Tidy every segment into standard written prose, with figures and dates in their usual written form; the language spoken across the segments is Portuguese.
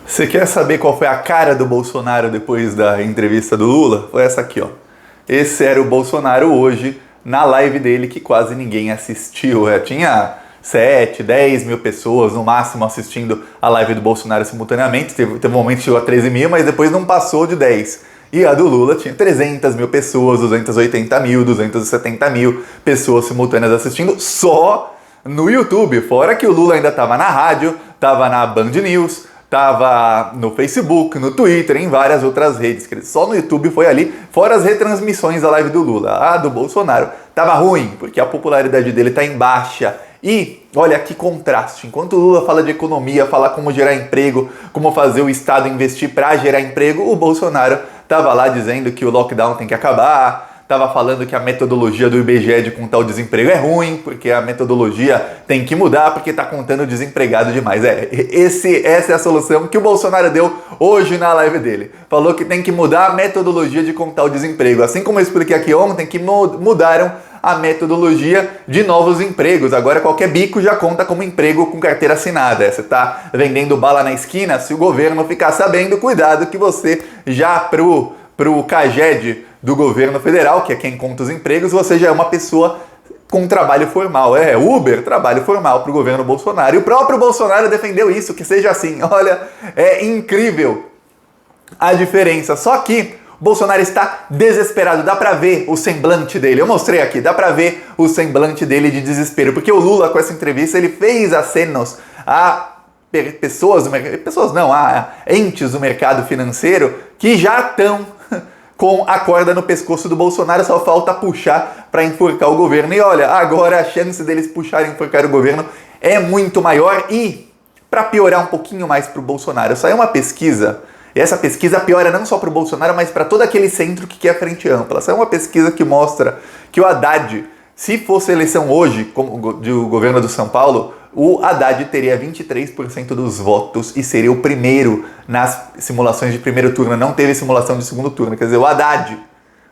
Você quer saber qual foi a cara do Bolsonaro depois da entrevista do Lula? Foi essa aqui, ó. Esse era o Bolsonaro hoje, na live dele, que quase ninguém assistiu. Tinha 7, 10 mil pessoas no máximo assistindo a live do Bolsonaro simultaneamente. Teve um momento que chegou a 13 mil, mas depois não passou de 10. E a do Lula tinha 300 mil pessoas, 280 mil, 270 mil pessoas simultâneas assistindo só no YouTube. Fora que o Lula ainda estava na rádio, estava na Band News, estava no Facebook, no Twitter, em várias outras redes. Só no YouTube foi ali, fora as retransmissões da live do Lula. A do Bolsonaro estava ruim, porque a popularidade dele está em baixa. E olha que contraste, enquanto o Lula fala de economia, fala como gerar emprego, como fazer o Estado investir para gerar emprego, o Bolsonaro estava lá dizendo que o lockdown tem que acabar, estava falando que a metodologia do IBGE de contar o desemprego é ruim, porque a metodologia tem que mudar, porque está contando desempregado demais. Essa é a solução que o Bolsonaro deu hoje na live dele. Falou que tem que mudar a metodologia de contar o desemprego. Assim como eu expliquei aqui ontem, que mudaram a metodologia de novos empregos. Agora qualquer bico já conta como emprego com carteira assinada. Você está vendendo bala na esquina, se o governo ficar sabendo, cuidado que você já pro CAGED do governo federal, que é quem conta os empregos, você já é uma pessoa com trabalho formal. Uber, trabalho formal para o governo Bolsonaro. E o próprio Bolsonaro defendeu isso, que seja assim. Olha, é incrível a diferença. Só que Bolsonaro está desesperado, dá pra ver o semblante dele. Eu mostrei aqui, dá pra ver o semblante dele de desespero, porque o Lula, com essa entrevista, ele fez acenos a entes do mercado financeiro que já estão com a corda no pescoço do Bolsonaro, só falta puxar para enforcar o governo. E olha, agora a chance deles puxarem e enforcar o governo é muito maior. E, para piorar um pouquinho mais pro Bolsonaro, saiu uma pesquisa. E essa pesquisa piora não só para o Bolsonaro, mas para todo aquele centro que quer frente ampla. Essa é uma pesquisa que mostra que o Haddad, se fosse eleição hoje do governo do São Paulo, o Haddad teria 23% dos votos e seria o primeiro nas simulações de primeiro turno. Não teve simulação de segundo turno. Quer dizer, o Haddad,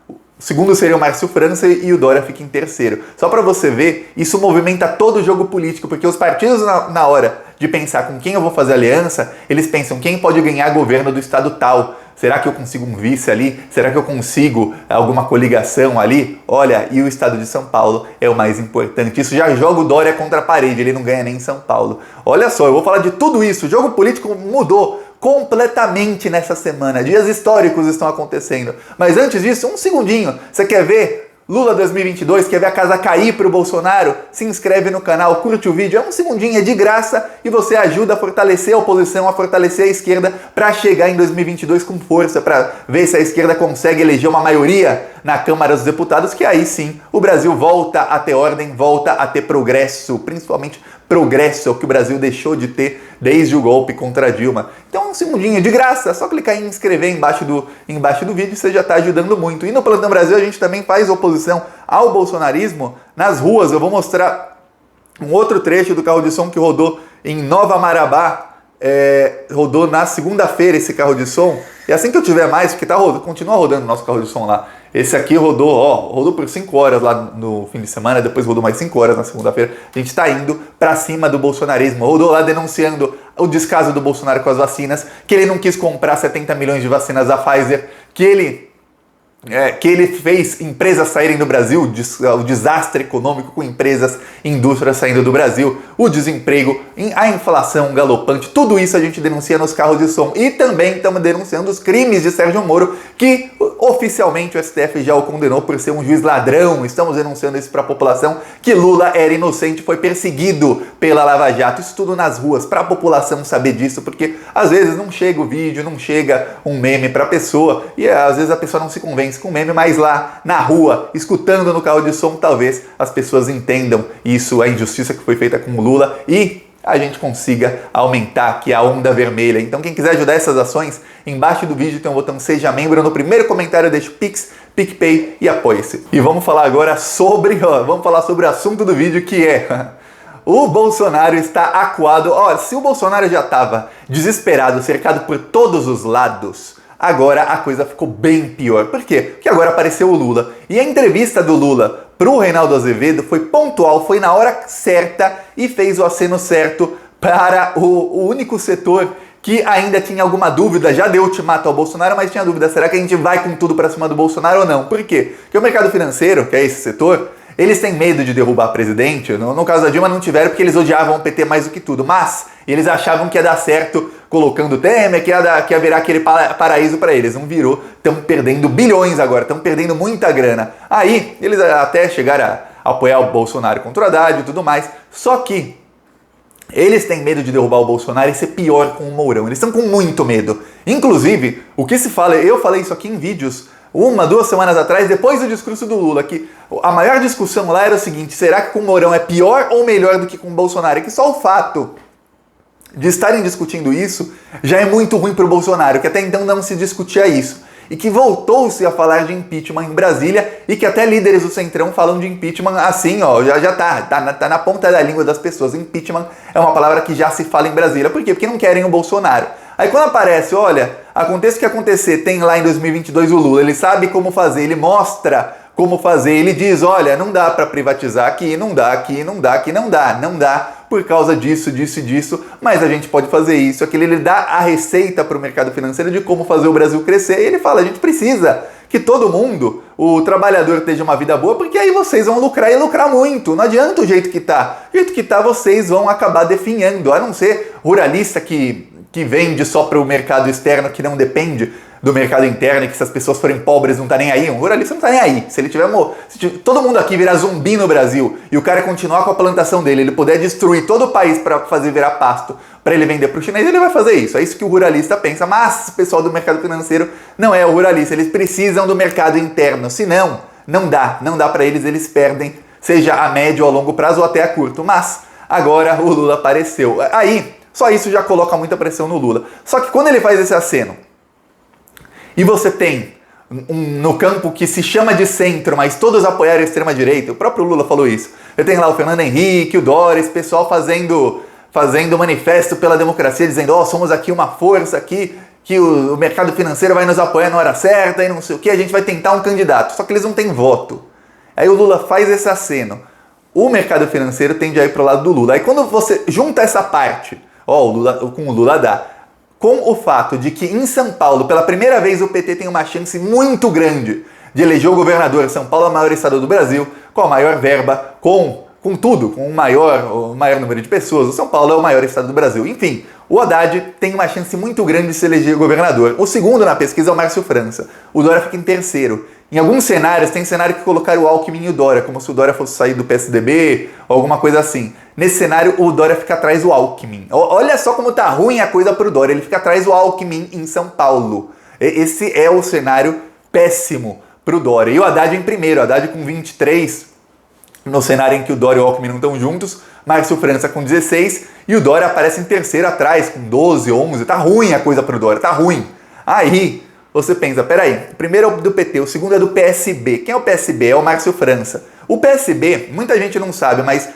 o segundo seria o Márcio França e o Dória fica em terceiro. Só para você ver, isso movimenta todo o jogo político, porque os partidos na hora de pensar com quem eu vou fazer aliança, eles pensam quem pode ganhar governo do estado tal. Será que eu consigo um vice ali? Será que eu consigo alguma coligação ali? Olha, e o estado de São Paulo é o mais importante. Isso já joga o Dória contra a parede, ele não ganha nem em São Paulo. Olha só, eu vou falar de tudo isso. O jogo político mudou completamente nessa semana. Dias históricos estão acontecendo. Mas antes disso, um segundinho. Você quer ver Lula 2022, quer ver a casa cair para o Bolsonaro? Se inscreve no canal, curte o vídeo, é um segundinho, é de graça e você ajuda a fortalecer a oposição, a fortalecer a esquerda para chegar em 2022 com força, para ver se a esquerda consegue eleger uma maioria na Câmara dos Deputados, que aí sim o Brasil volta a ter ordem, volta a ter progresso, principalmente progresso, é o que o Brasil deixou de ter desde o golpe contra a Dilma. Então, um segundinho, de graça, é só clicar em inscrever embaixo do vídeo, você já está ajudando muito. E no Plantão Brasil a gente também faz oposição ao bolsonarismo nas ruas. Eu vou mostrar um outro trecho do carro de som que rodou em Nova Marabá, rodou na segunda-feira esse carro de som. E assim que eu tiver mais, porque continua rodando o nosso carro de som lá. Esse aqui rodou por 5 horas lá no fim de semana, depois rodou mais 5 horas na segunda-feira. A gente está indo para cima do bolsonarismo. Rodou lá denunciando o descaso do Bolsonaro com as vacinas, que ele não quis comprar 70 milhões de vacinas da Pfizer, que ele fez empresas saírem do Brasil, o desastre econômico com empresas e indústrias saindo do Brasil, o desemprego, a inflação galopante, tudo isso a gente denuncia nos carros de som. E também estamos denunciando os crimes de Sérgio Moro, que oficialmente o STF já o condenou por ser um juiz ladrão. Estamos denunciando isso para a população, que Lula era inocente, foi perseguido pela Lava Jato. Isso tudo nas ruas, para a população saber disso, porque às vezes não chega o vídeo, não chega um meme para a pessoa, e às vezes a pessoa não se convence com meme, mas lá na rua, escutando no carro de som, talvez as pessoas entendam isso, a injustiça que foi feita com o Lula, e a gente consiga aumentar aqui a onda vermelha. Então quem quiser ajudar essas ações, embaixo do vídeo tem um botão Seja Membro, no primeiro comentário deixa o Pix, PicPay e apoie-se. E vamos falar agora sobre o assunto do vídeo, que é o Bolsonaro está acuado. Se o Bolsonaro já estava desesperado, cercado por todos os lados, agora a coisa ficou bem pior. Por quê? Porque agora apareceu o Lula. E a entrevista do Lula pro Reinaldo Azevedo foi pontual, foi na hora certa e fez o aceno certo para o único setor que ainda tinha alguma dúvida, já deu ultimato ao Bolsonaro, mas tinha dúvida, será que a gente vai com tudo para cima do Bolsonaro ou não? Por quê? Porque o mercado financeiro, que é esse setor, eles têm medo de derrubar presidente. No caso da Dilma não tiveram porque eles odiavam o PT mais do que tudo, mas eles achavam que ia dar certo colocando o Temer, que ia virar aquele paraíso para eles. Não virou, estão perdendo bilhões agora, estão perdendo muita grana. Aí eles até chegaram a apoiar o Bolsonaro contra o Haddad e tudo mais, só que eles têm medo de derrubar o Bolsonaro e ser pior com o Mourão. Eles estão com muito medo. Inclusive, o que se fala, eu falei isso aqui em vídeos 2 semanas atrás, depois do discurso do Lula, que a maior discussão lá era o seguinte: será que com o Mourão é pior ou melhor do que com o Bolsonaro? É que só o fato de estarem discutindo isso já é muito ruim para o Bolsonaro, que até então não se discutia isso. E que voltou-se a falar de impeachment em Brasília e que até líderes do Centrão falam de impeachment assim, ó, já tá na ponta da língua das pessoas. Impeachment é uma palavra que já se fala em Brasília. Por quê? Porque não querem o Bolsonaro. Aí quando aparece, olha, aconteça o que acontecer, tem lá em 2022 o Lula, ele sabe como fazer, ele mostra como fazer, ele diz, olha, não dá para privatizar aqui, não dá aqui, não dá aqui, não dá, por causa disso, disso e disso, mas a gente pode fazer isso, aquilo, ele dá a receita para o mercado financeiro de como fazer o Brasil crescer, e ele fala, a gente precisa que todo mundo, o trabalhador, esteja uma vida boa, porque aí vocês vão lucrar e lucrar muito, não adianta o jeito que tá, vocês vão acabar definhando, a não ser ruralista que vende só para o mercado externo, que não depende do mercado interno, e que se as pessoas forem pobres não tá nem aí, um ruralista não tá nem aí. Se ele tiver todo mundo aqui virar zumbi no Brasil e o cara continuar com a plantação dele, ele puder destruir todo o país para fazer virar pasto, para ele vender para o chinês, ele vai fazer isso. É isso que o ruralista pensa, mas o pessoal do mercado financeiro não é o ruralista, eles precisam do mercado interno, senão não dá para eles perdem, seja a médio ou a longo prazo ou até a curto. Mas agora o Lula apareceu. Aí, só isso já coloca muita pressão no Lula. Só que quando ele faz esse aceno, e você tem no campo que se chama de centro, mas todos apoiaram a extrema-direita, o próprio Lula falou isso. Eu tenho lá o Fernando Henrique, o Dóris, pessoal fazendo manifesto pela democracia, dizendo, somos aqui uma força aqui, que o mercado financeiro vai nos apoiar na hora certa e não sei o que, a gente vai tentar um candidato. Só que eles não têm voto. Aí o Lula faz esse aceno. O mercado financeiro tende a ir para o lado do Lula. Aí quando você junta essa parte, com o Lula dá, com o fato de que em São Paulo, pela primeira vez, o PT tem uma chance muito grande de eleger o governador. São Paulo é o maior estado do Brasil, com a maior verba, com tudo, com o maior número de pessoas. O São Paulo é o maior estado do Brasil. Enfim, o Haddad tem uma chance muito grande de se eleger governador. O segundo na pesquisa é o Márcio França. O Dória fica em terceiro. Em alguns cenários, tem cenário que colocaram o Alckmin e o Dória, como se o Dória fosse sair do PSDB ou alguma coisa assim. Nesse cenário, o Dória fica atrás do Alckmin. Olha só como tá ruim a coisa pro Dória. Ele fica atrás do Alckmin em São Paulo. Esse é o cenário péssimo pro Dória. E o Haddad em primeiro. O Haddad com 23, no cenário em que o Dória e o Alckmin não estão juntos. Márcio França com 16. E o Dória aparece em terceiro atrás, com 12, 11. Tá ruim a coisa pro Dória, tá ruim. Aí você pensa, peraí, o primeiro é do PT, o segundo é do PSB. Quem é o PSB? É o Márcio França. O PSB, muita gente não sabe, mas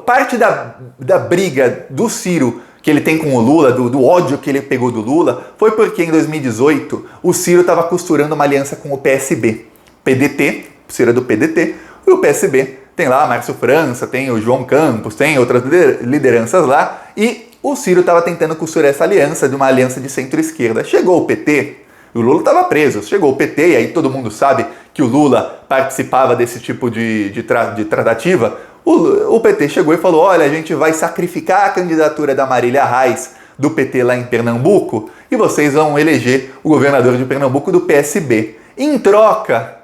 parte da briga do Ciro que ele tem com o Lula, do ódio que ele pegou do Lula, foi porque em 2018 o Ciro estava costurando uma aliança com o PSB. PDT, o Ciro é do PDT, e o PSB tem lá Márcio França, tem o João Campos, tem outras lideranças lá, e o Ciro estava tentando costurar essa aliança, de uma aliança de centro-esquerda. Chegou o PT, o Lula estava preso, chegou o PT, e aí todo mundo sabe que o Lula participava desse tipo de tratativa. O PT chegou e falou, olha, a gente vai sacrificar a candidatura da Marília Reis do PT lá em Pernambuco e vocês vão eleger o governador de Pernambuco do PSB. Em troca,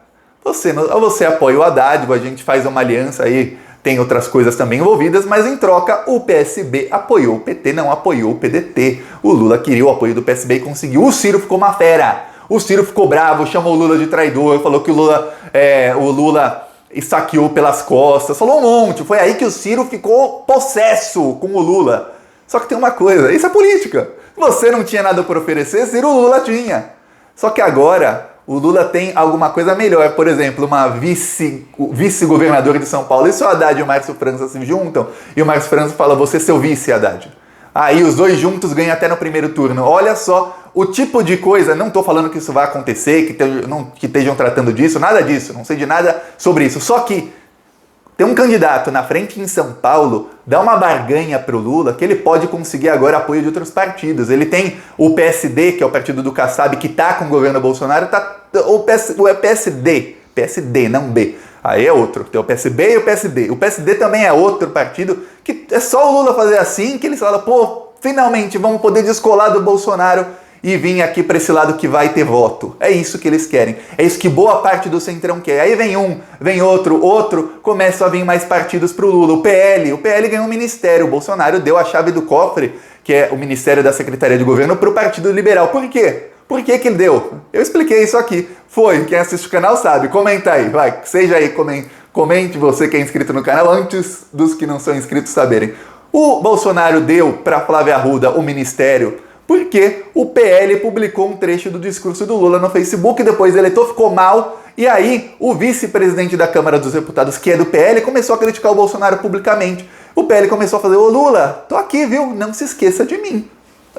você apoia o Haddad, a gente faz uma aliança aí, tem outras coisas também envolvidas, mas em troca o PSB apoiou o PT, não apoiou o PDT. O Lula queria o apoio do PSB e conseguiu. O Ciro ficou uma fera. O Ciro ficou bravo, chamou o Lula de traidor, falou que o Lula saqueou pelas costas, falou um monte. Foi aí que o Ciro ficou possesso com o Lula. Só que tem uma coisa, isso é política. Você não tinha nada para oferecer, Ciro, o Lula tinha. Só que agora o Lula tem alguma coisa melhor, por exemplo, uma vice-governador de São Paulo. E se o Haddad e o Márcio França se juntam, e o Márcio França fala, você é seu vice, Haddad. Aí os dois juntos ganham até no primeiro turno. Olha só o tipo de coisa, não estou falando que isso vai acontecer, que estejam tratando disso, nada disso, não sei de nada sobre isso. Só que tem um candidato na frente em São Paulo, dá uma barganha pro Lula que ele pode conseguir agora apoio de outros partidos. Ele tem o PSD, que é o partido do Kassab, que tá com o governo Bolsonaro, o PSD, não B. Aí é outro, tem o PSB e o PSD. O PSD também é outro partido que é só o Lula fazer assim que eles falam, pô, finalmente vamos poder descolar do Bolsonaro e vir aqui para esse lado que vai ter voto. É isso que eles querem. É isso que boa parte do Centrão quer. Aí vem um, vem outro, começam a vir mais partidos pro Lula. O PL ganhou um ministério. O Bolsonaro deu a chave do cofre, que é o Ministério da Secretaria de Governo, pro Partido Liberal. Por quê? Por que que ele deu? Eu expliquei isso aqui. Foi, quem assiste o canal sabe. Comenta aí, vai, seja aí, comente você que é inscrito no canal antes dos que não são inscritos saberem. O Bolsonaro deu para Flávia Arruda o ministério porque o PL publicou um trecho do discurso do Lula no Facebook, depois o eleitor ficou mal, e aí o vice-presidente da Câmara dos Deputados, que é do PL, começou a criticar o Bolsonaro publicamente. O PL começou a fazer, ô Lula, tô aqui, viu? Não se esqueça de mim.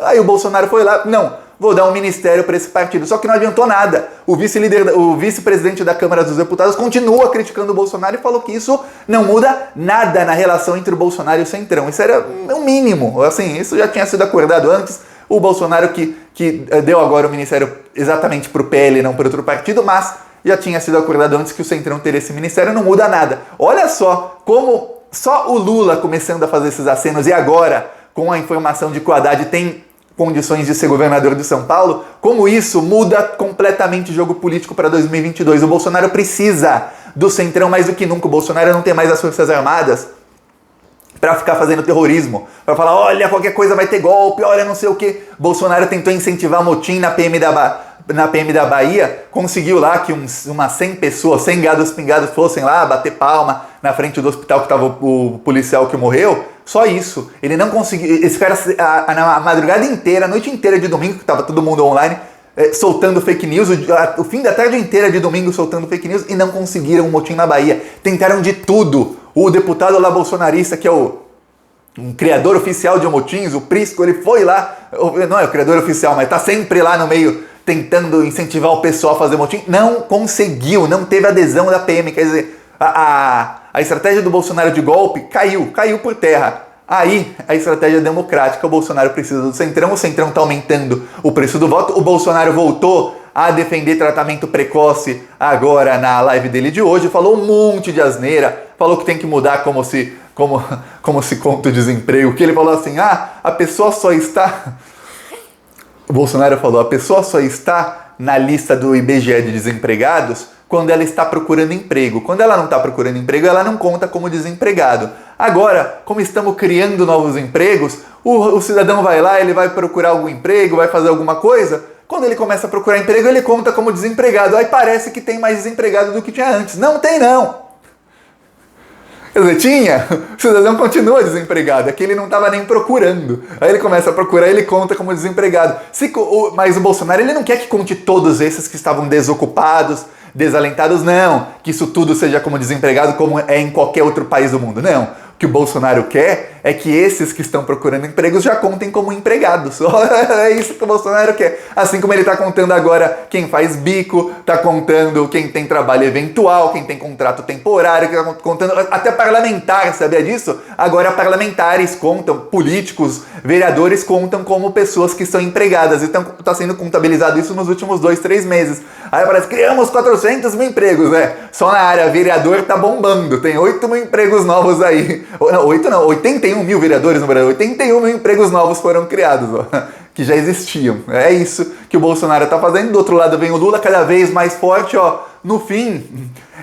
Aí o Bolsonaro foi lá, não, vou dar um ministério para esse partido. Só que não adiantou nada. O vice-presidente da Câmara dos Deputados continua criticando o Bolsonaro e falou que isso não muda nada na relação entre o Bolsonaro e o Centrão. Isso era o mínimo. Assim, isso já tinha sido acordado antes. O Bolsonaro que deu agora o ministério exatamente para o PL e não para outro partido, mas já tinha sido acordado antes que o Centrão teria esse ministério, não muda nada. Olha só como só o Lula começando a fazer esses acenos e agora, com a informação de que o Haddad tem condições de ser governador de São Paulo, como isso muda completamente o jogo político para 2022. O Bolsonaro precisa do Centrão mais do que nunca. O Bolsonaro não tem mais as Forças Armadas para ficar fazendo terrorismo, para falar, olha, qualquer coisa vai ter golpe, olha, não sei o que. Bolsonaro tentou incentivar motim na PM da Bahia, conseguiu lá que umas 100 pessoas, 100 gados pingados fossem lá bater palma na frente do hospital que estava o policial que morreu. Só isso. Ele não conseguiu. Esse cara, na madrugada inteira, a noite inteira de domingo, que estava todo mundo online, soltando fake news, o fim da tarde inteira de domingo soltando fake news, e não conseguiram um motim na Bahia. Tentaram de tudo. O deputado lá bolsonarista, que é um criador oficial de motins, o Prisco, ele foi lá, não é o criador oficial, mas tá sempre lá no meio tentando incentivar o pessoal a fazer motim. Não conseguiu, não teve adesão da PM. Quer dizer, a estratégia do Bolsonaro de golpe caiu por terra. Aí, a estratégia democrática, o Bolsonaro precisa do Centrão, o Centrão está aumentando o preço do voto, o Bolsonaro voltou a defender tratamento precoce agora na live dele de hoje, falou um monte de asneira, falou que tem que mudar como se conta o desemprego, que ele falou assim, a pessoa só está... O Bolsonaro falou, a pessoa só está na lista do IBGE de desempregados quando ela está procurando emprego. Quando ela não está procurando emprego, ela não conta como desempregado. Agora, como estamos criando novos empregos, o cidadão vai lá, ele vai procurar algum emprego, vai fazer alguma coisa. Quando ele começa a procurar emprego, ele conta como desempregado. Aí parece que tem mais desempregado do que tinha antes. Não tem, não. Quer dizer, tinha, o cidadão continua desempregado, é que ele não estava nem procurando. Aí ele começa a procurar e ele conta como desempregado. Mas o Bolsonaro, ele não quer que conte todos esses que estavam desocupados, desalentados, não. Que isso tudo seja como desempregado, como é em qualquer outro país do mundo, não. O que o Bolsonaro quer é que esses que estão procurando empregos já contem como empregados. É isso que o Bolsonaro quer. Assim como ele está contando agora quem faz bico, está contando quem tem trabalho eventual, quem tem contrato temporário, está contando até parlamentar, sabia disso? Agora parlamentares contam, políticos, vereadores contam como pessoas que estão empregadas. Então está sendo contabilizado isso nos últimos 2-3 meses. Aí parece que criamos 400 mil empregos, né? Só na área vereador tá bombando, tem 8 mil empregos novos aí. Não, 81 mil vereadores no Brasil, 81 mil empregos novos foram criados, ó, que já existiam. É isso que o Bolsonaro tá fazendo. Do outro lado vem o Lula cada vez mais forte, ó. No fim,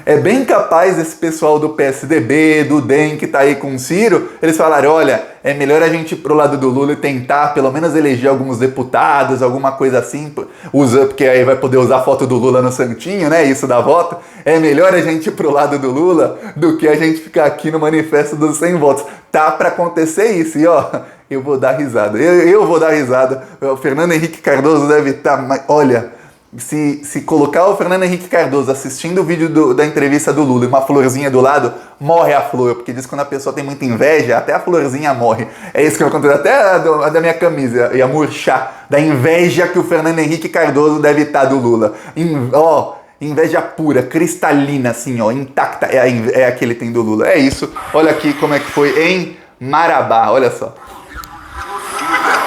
é bem capaz esse pessoal do PSDB, do DEM, que tá aí com o Ciro, eles falarem, olha, é melhor a gente ir pro lado do Lula e tentar pelo menos eleger alguns deputados, alguma coisa assim, porque aí vai poder usar a foto do Lula no santinho, né, isso dá voto. É melhor a gente ir pro lado do Lula do que a gente ficar aqui no manifesto dos 100 votos. Tá pra acontecer isso, e ó, eu vou dar risada, eu vou dar risada. O Fernando Henrique Cardoso deve estar, olha... Se colocar o Fernando Henrique Cardoso assistindo o vídeo da entrevista do Lula e uma florzinha do lado, morre a flor, porque diz que quando a pessoa tem muita inveja, até a florzinha morre. É isso que vai acontecer, até a da minha camisa ia murchar, da inveja que o Fernando Henrique Cardoso deve estar do Lula. inveja pura, cristalina, assim, ó, intacta, é a que ele tem do Lula. É isso, olha aqui como é que foi em Marabá, olha só.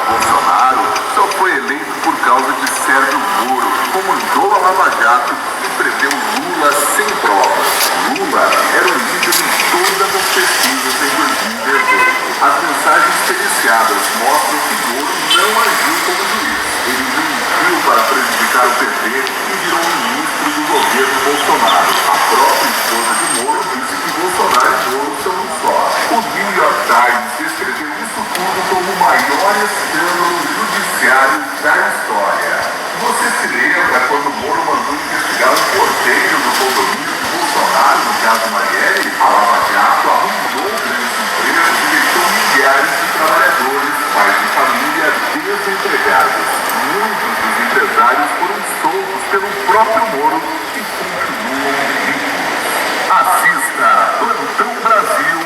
Bolsonaro só foi eleito por causa de Sérgio Moro, comandou a Lava Jato e prendeu Lula sem provas. Lula era o líder em todas as pesquisas em 2018. As mensagens periciadas mostram que Moro não agiu como juiz. Ele mentiu para prejudicar o PT e virou ministro do governo Bolsonaro. A própria esposa de Moro disse que Bolsonaro e Moro são um só. O New York Times descreveu isso tudo como o maior escândalo judiciário da história. Você se lembra quando Moro mandou investigar um porteiro do condomínio de Bolsonaro, no caso Marielle? A Lava Jato arrumou grandes empresas e deixou milhares de trabalhadores, pais de família, desempregados. Muitos dos empresários foram soltos pelo próprio Moro e continuam vivos. Assista Plantão Brasil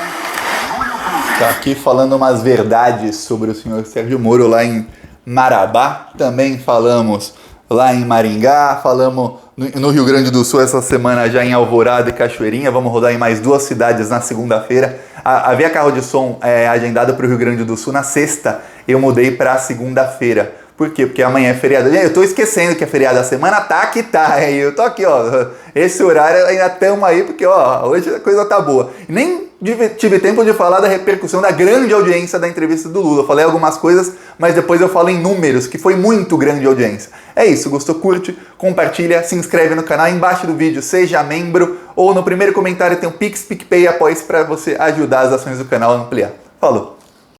no YouTube. Tá aqui falando umas verdades sobre o senhor Sérgio Moro lá em Marabá. Também falamos lá em Maringá, falamos no Rio Grande do Sul essa semana já em Alvorada e Cachoeirinha. Vamos rodar em mais 2 cidades na segunda-feira. Havia carro de som agendado para o Rio Grande do Sul na sexta, eu mudei para segunda-feira. Por quê? Porque amanhã é feriado. Eu tô esquecendo que é feriado da semana, tá que tá, hein? Eu tô aqui, ó. Esse horário ainda estamos aí, porque, ó, hoje a coisa tá boa. Nem tive tempo de falar da repercussão da grande audiência da entrevista do Lula. Eu falei algumas coisas, mas depois eu falo em números, que foi muito grande audiência. É isso, gostou? Curte, compartilha, se inscreve no canal, embaixo do vídeo, seja membro, ou no primeiro comentário tem um Pix, PicPay e Apoia-se para você ajudar as ações do canal a ampliar. Falou!